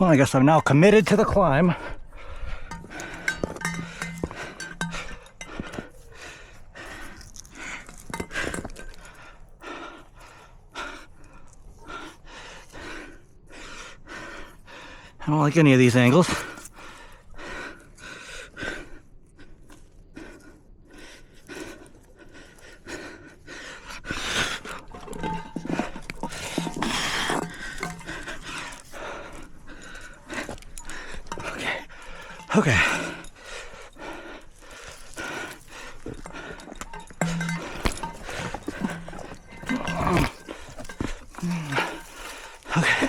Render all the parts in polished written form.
Well, I guess I'm now committed to the climb. I don't like any of these angles. Okay. Okay.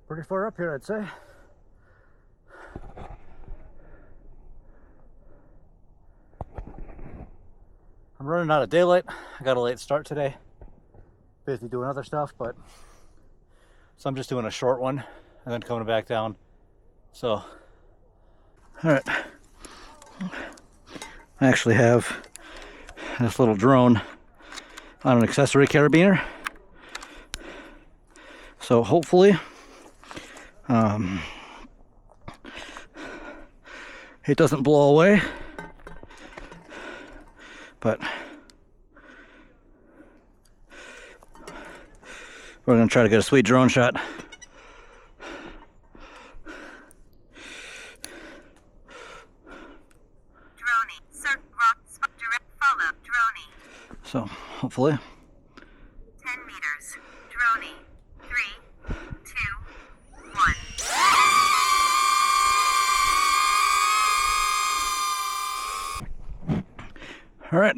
Pretty far up here, I'd say. I'm running out of daylight. I got a late start today. Busy doing other stuff, but so I'm just doing a short one and then coming back down. So, all right. I actually have this little drone on an accessory carabiner. So hopefully, it doesn't blow away, but we're gonna try to get a sweet drone shot. Droney, circle rock, direct follow, Droney. So hopefully. 10 meters, Droney. 3, 2, 1. All right,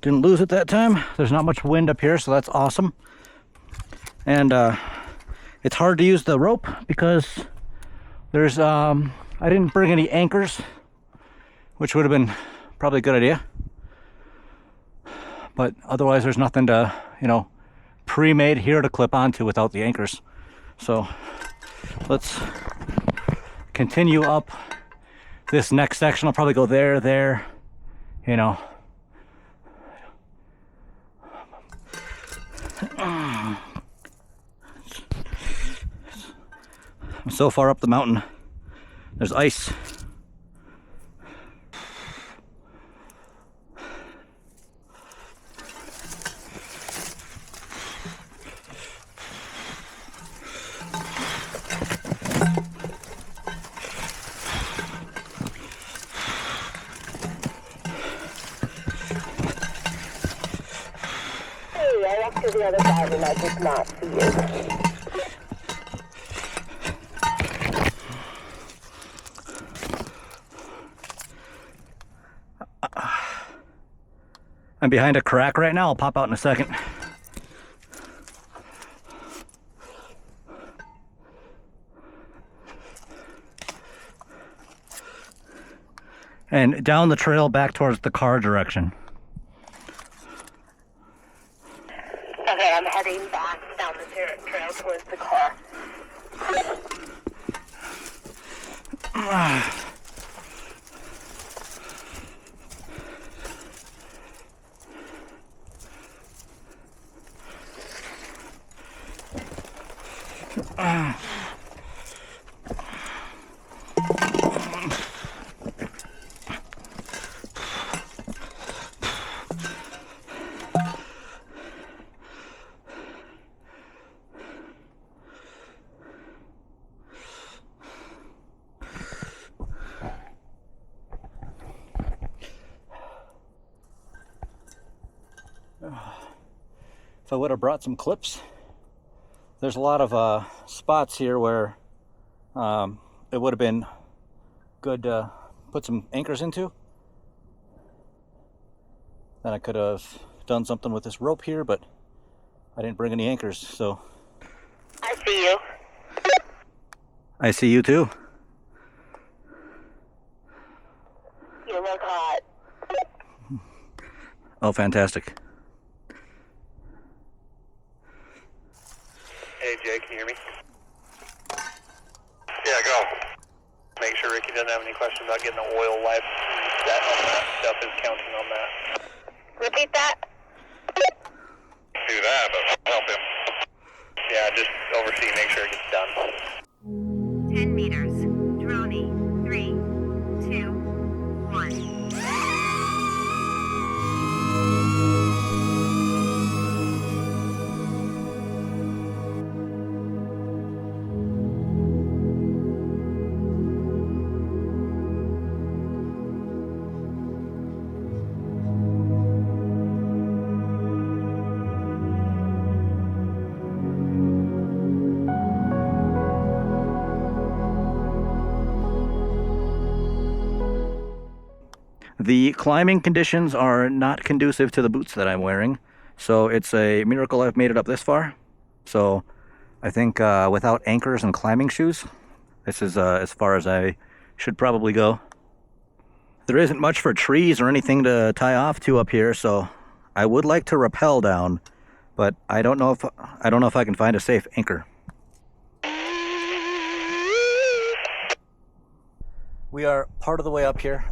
didn't lose it that time. There's not much wind up here, so that's awesome. And it's hard to use the rope because there's I didn't bring any anchors, which would have been probably a good idea. But otherwise there's nothing to, pre-made here to clip onto without the anchors. So let's continue up this next section. I'll probably go there, I'm so far up the mountain. There's ice. I walked to the other side and I did not see you. I'm behind a crack right now. I'll pop out in a second. And down the trail back towards the car direction. Okay, I'm heading back down the trail towards the car. if I would have brought some clips. There's a lot of spots here where it would have been good to put some anchors into. Then I could have done something with this rope here, but I didn't bring any anchors, so. I see you. I see you too. You look hot. Oh, fantastic. Hey Jay, can you hear me? Yeah, go. Make sure Ricky doesn't have any questions about getting the oil wipe reset on that. Stuff is counting on that. Repeat that. Do that, but I'll help him. Yeah, just oversee, make sure it gets done. 10 meters. Droney. 3, 2, 1. The climbing conditions are not conducive to the boots that I'm wearing, so it's a miracle I've made it up this far. So I think without anchors and climbing shoes, this is as far as I should probably go. There isn't much for trees or anything to tie off to up here, so I would like to rappel down, but I don't know if I can find a safe anchor. We are part of the way up here.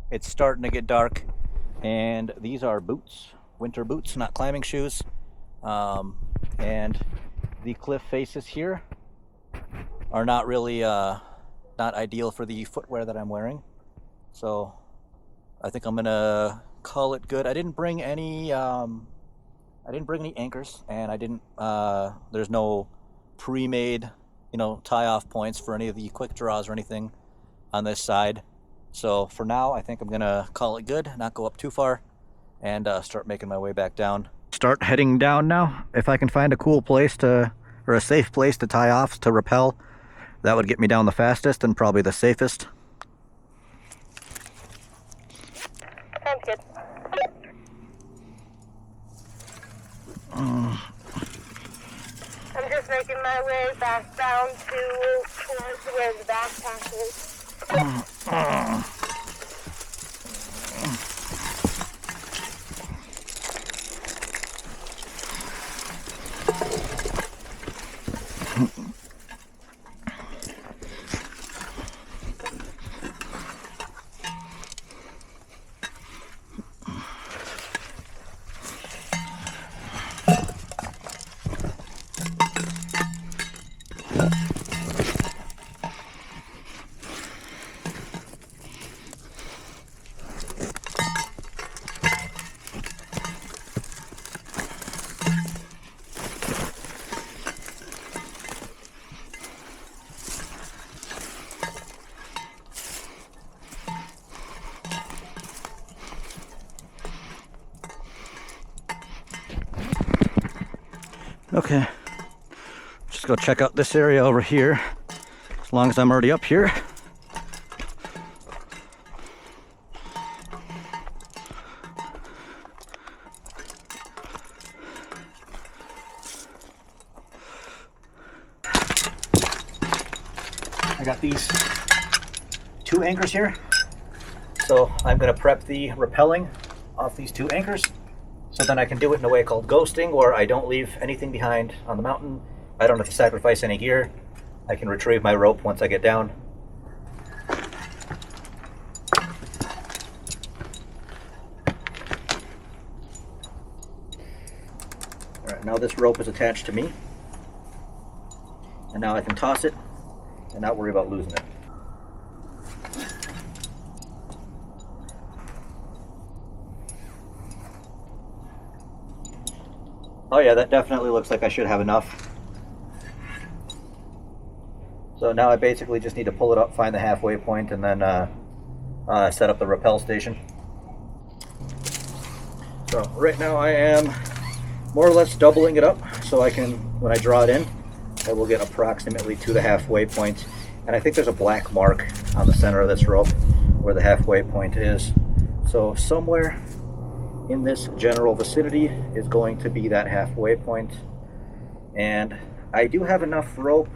It's starting to get dark, and these are boots, winter boots, not climbing shoes. And the cliff faces here are not really not ideal for the footwear that I'm wearing. So I think I'm gonna call it good. I didn't bring any anchors, and I didn't there's no pre-made, tie-off points for any of the quick draws or anything on this side. So for now, I think I'm gonna call it good, not go up too far, and start making my way back down. Start heading down now. If I can find a cool place or a safe place to tie off to rappel, that would get me down the fastest and probably the safest. Sounds good. I'm just making my way back down towards where the backpack is. Okay, just go check out this area over here, as long as I'm already up here. I got these 2 anchors here, so I'm going to prep the rappelling off these 2 anchors. So then I can do it in a way called ghosting, where I don't leave anything behind on the mountain. I don't have to sacrifice any gear. I can retrieve my rope once I get down. Alright, now this rope is attached to me. And now I can toss it and not worry about losing it. Oh yeah, that definitely looks like I should have enough. So now I basically just need to pull it up, find the halfway point, and then set up the rappel station. So right now I am more or less doubling it up so I can, when I draw it in, I will get approximately to the halfway point. And I think there's a black mark on the center of this rope where the halfway point is. So somewhere in this general vicinity is going to be that halfway point. And I do have enough rope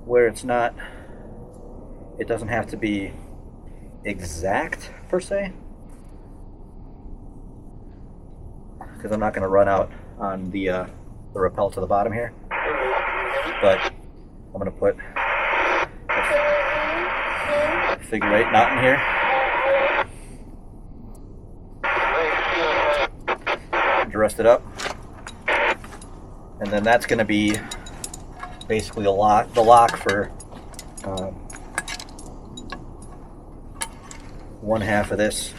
where it doesn't have to be exact per se, because I'm not going to run out on the rappel to the bottom here, but I'm going to put a figure 8 knot in here, dress it up, and then that's going to be basically the lock for one half of this.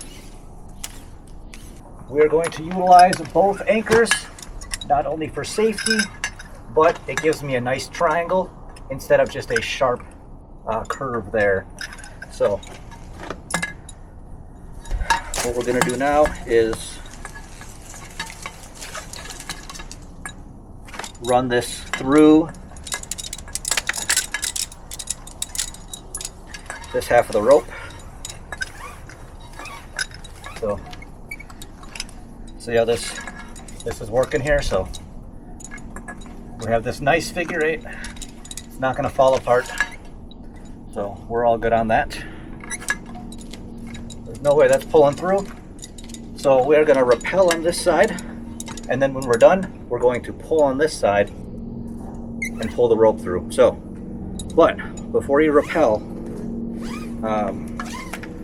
We're going to utilize both anchors, not only for safety, but it gives me a nice triangle instead of just a sharp curve there. So what we're going to do now is run this through this half of the rope. So see how this is working here? So we have this nice figure 8. It's not going to fall apart. So we're all good on that. There's no way that's pulling through. So we're going to rappel on this side, and then when we're done, we're going to pull on this side and pull the rope through. So, but before you rappel,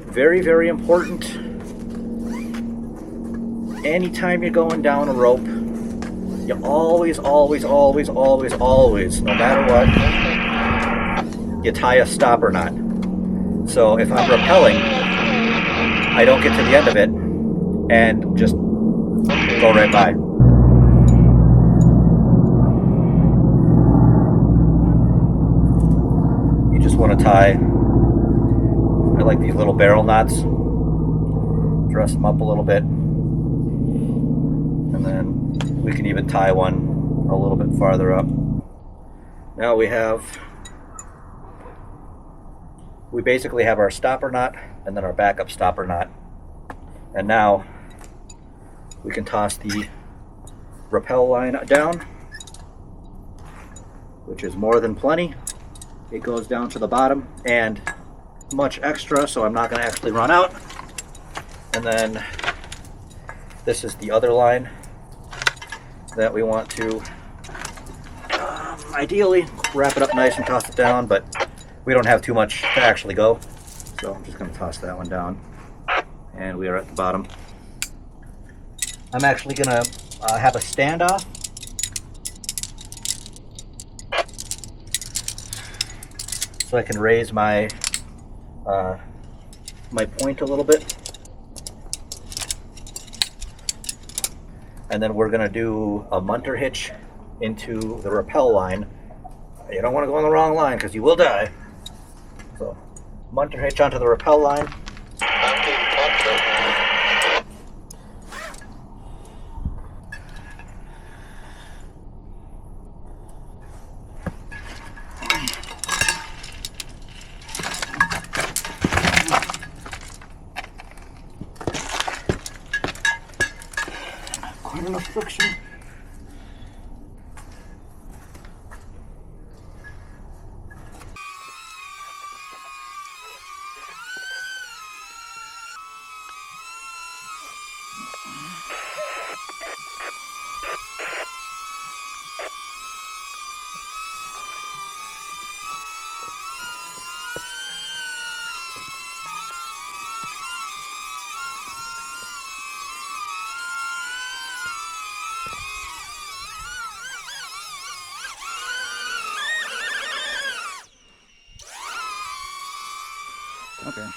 very, very important, anytime you're going down a rope, you always, no matter what, you tie a stopper knot. So if I'm rappelling, I don't get to the end of it and just go right by. You just want to tie, I like these little barrel knots, dress them up a little bit. And then we can even tie one a little bit farther up. Now we basically have our stopper knot and then our backup stopper knot. And now we can toss the rappel line down, which is more than plenty. It goes down to the bottom and much extra, so I'm not going to actually run out. And then this is the other line that we want to ideally wrap it up nice and toss it down, but we don't have too much to actually go, so I'm just going to toss that one down, and we are at the bottom. I'm actually going to have a standoff, so I can raise my my point a little bit. And then we're going to do a munter hitch into the rappel line. You don't want to go on the wrong line because you will die. So, munter hitch onto the rappel line. Quite enough friction. Okay.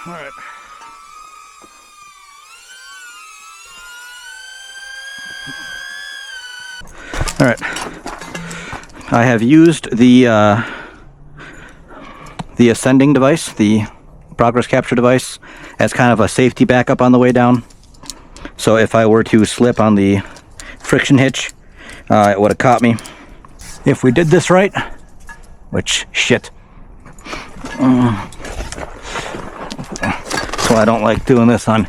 All right. All right. I have used the ascending device, the progress capture device, as kind of a safety backup on the way down. So if I were to slip on the friction hitch, it would have caught me. If we did this right, which shit. So I don't like doing this on.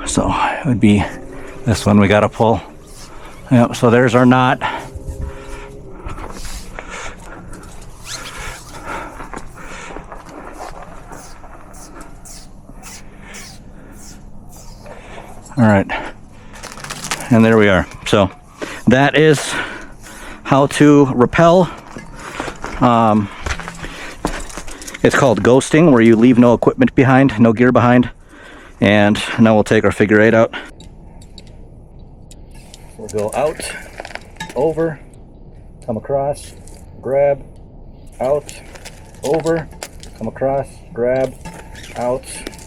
So it would be this one we gotta pull. Yep, so there's our knot. All right, and there we are. So that is how to rappel. It's called ghosting, where you leave no equipment behind, no gear behind. And now we'll take our figure 8 out. We'll go out, over, come across, grab, out, over, come across, grab, out,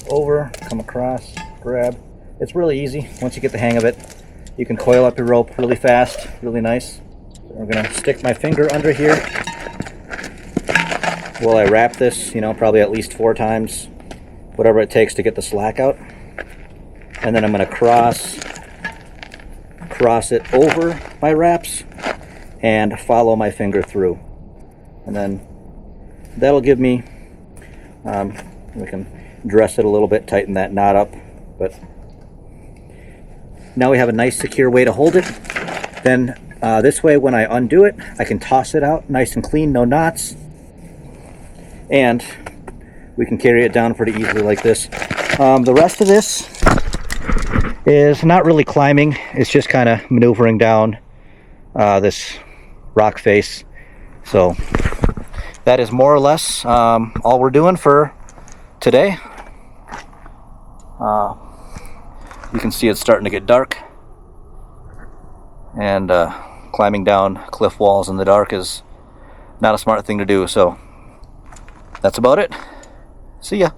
over, come across, grab. It's really easy once you get the hang of it. You can coil up your rope really fast, really nice. So I'm gonna stick my finger under here while I wrap this, probably at least 4 times, whatever it takes to get the slack out. And then I'm gonna cross it over my wraps and follow my finger through. And then that'll give me, we can dress it a little bit, tighten that knot up, but now we have a nice secure way to hold it. Then this way, when I undo it, I can toss it out nice and clean, no knots. And we can carry it down pretty easily like this. The rest of this is not really climbing. It's just kind of maneuvering down this rock face. So that is more or less all we're doing for today. You can see it's starting to get dark, and climbing down cliff walls in the dark is not a smart thing to do. So that's about it. See ya.